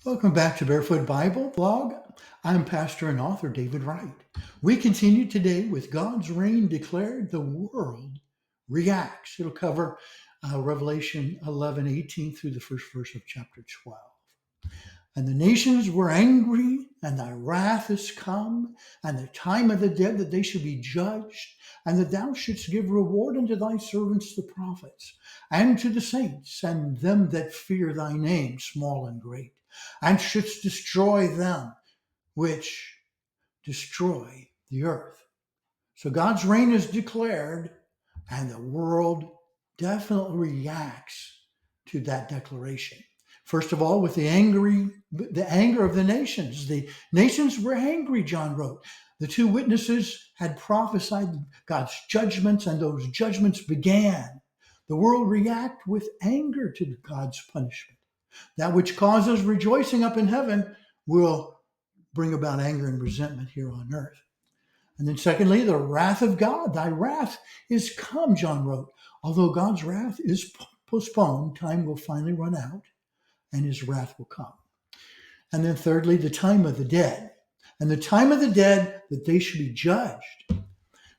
Welcome back to Barefoot Bible Blog. I'm pastor and author David Wright. We continue today with God's reign declared, the world reacts. It'll cover Revelation 11:18 through the first verse of chapter 12. And the nations were angry, and thy wrath is come, and the time of the dead that they should be judged, and that thou shouldst give reward unto thy servants the prophets, and to the saints, and them that fear thy name, small and great, and shouldst destroy them which destroy the earth. So God's reign is declared, and the world definitely reacts to that declaration. First of all, with the anger of the nations. The nations were angry, John wrote. The two witnesses had prophesied God's judgments, and those judgments began. The world react with anger to God's punishment. That which causes rejoicing up in heaven will bring about anger and resentment here on earth. And then secondly, the wrath of God. Thy wrath is come, John wrote. Although God's wrath is postponed, time will finally run out, and his wrath will come. And then thirdly, the time of the dead. And the time of the dead that they should be judged.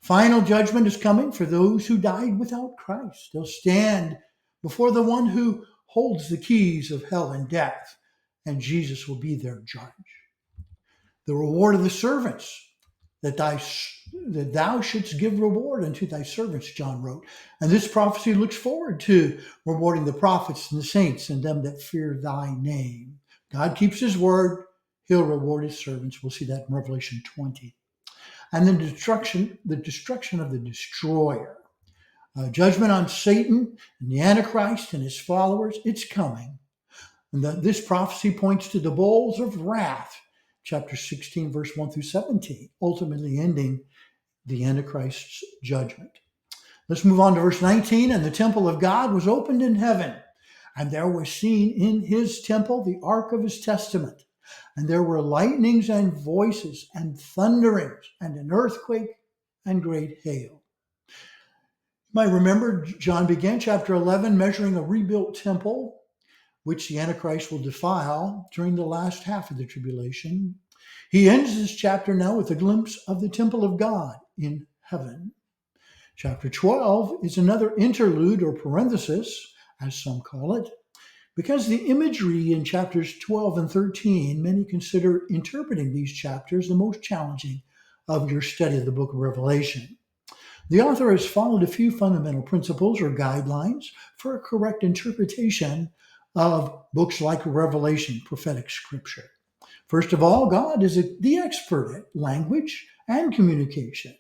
Final judgment is coming for those who died without Christ. They'll stand before the one who holds the keys of hell and death, and Jesus will be their judge. The reward of the servants, that thou shouldst give reward unto thy servants, John wrote. And this prophecy looks forward to rewarding the prophets and the saints and them that fear thy name. God keeps his word. He'll reward his servants. We'll see that in Revelation 20. And then the destruction of the destroyer. Judgment on Satan and the Antichrist and his followers, it's coming. And this prophecy points to the bowls of wrath, chapter 16, verse 1 through 17, ultimately ending the Antichrist's judgment. Let's move on to verse 19. And the temple of God was opened in heaven, and there was seen in his temple the ark of his testament. And there were lightnings and voices and thunderings and an earthquake and great hail. You might remember John began chapter 11 measuring a rebuilt temple, which the Antichrist will defile during the last half of the tribulation. He ends this chapter now with a glimpse of the temple of God in heaven. Chapter 12 is another interlude or parenthesis, as some call it, because the imagery in chapters 12 and 13, many consider interpreting these chapters the most challenging of your study of the book of Revelation. The author has followed a few fundamental principles or guidelines for a correct interpretation of books like Revelation, prophetic scripture. First of all, God is the expert at language and communication.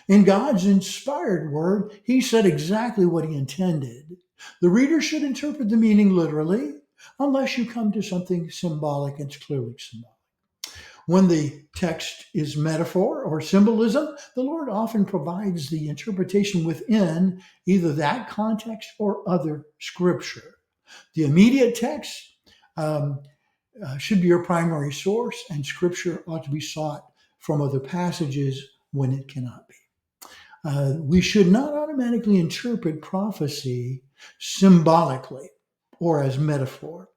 In God's inspired word, he said exactly what he intended. The reader should interpret the meaning literally, unless you come to something symbolic and it's clearly symbolic. When the text is metaphor or symbolism, the Lord often provides the interpretation within either that context or other scripture. The immediate text should be your primary source, and scripture ought to be sought from other passages when it cannot be. We should not automatically interpret prophecy symbolically or as metaphor.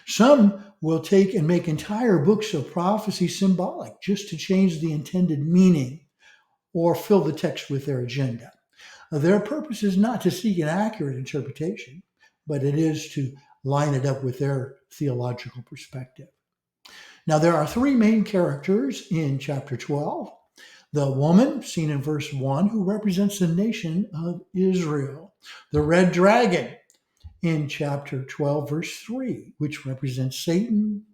Some will take and make entire books of prophecy symbolic just to change the intended meaning or fill the text with their agenda. Their purpose is not to seek an accurate interpretation, but it is to line it up with their theological perspective. Now, there are three main characters in chapter 12. The woman, seen in verse 1, who represents the nation of Israel. The red dragon in chapter 12, verse 3, which represents Satan.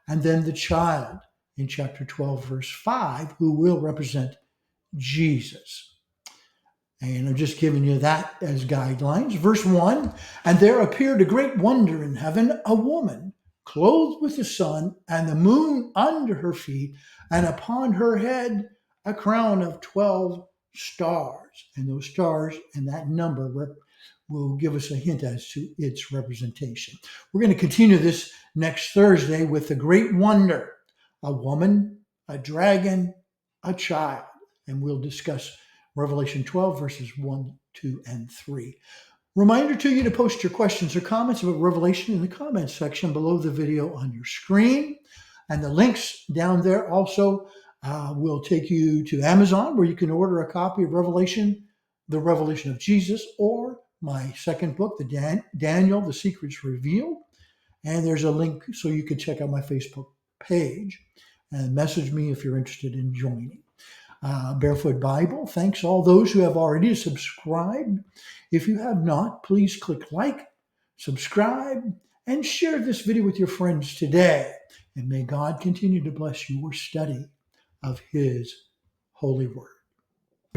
And then the child in chapter 12, verse 5, who will represent Jesus. And I'm just giving you that as guidelines. Verse 1, and there appeared a great wonder in heaven, a woman clothed with the sun and the moon under her feet, and upon her head a crown of 12 stars. And those stars and that number will give us a hint as to its representation. We're going to continue this next Thursday with the great wonder, a woman, a dragon, a child. And we'll discuss Revelation 12, verses 1, 2, and 3. Reminder to you to post your questions or comments about Revelation in the comments section below the video on your screen. And the links down there also will take you to Amazon, where you can order a copy of Revelation, the Revelation of Jesus, or my second book, Daniel, The Secrets Revealed. And there's a link so you can check out my Facebook page and message me if you're interested in joining. Barefoot Bible thanks all those who have already subscribed. If you have not, please click like, subscribe, and share this video with your friends today. And may God continue to bless your study of His holy word.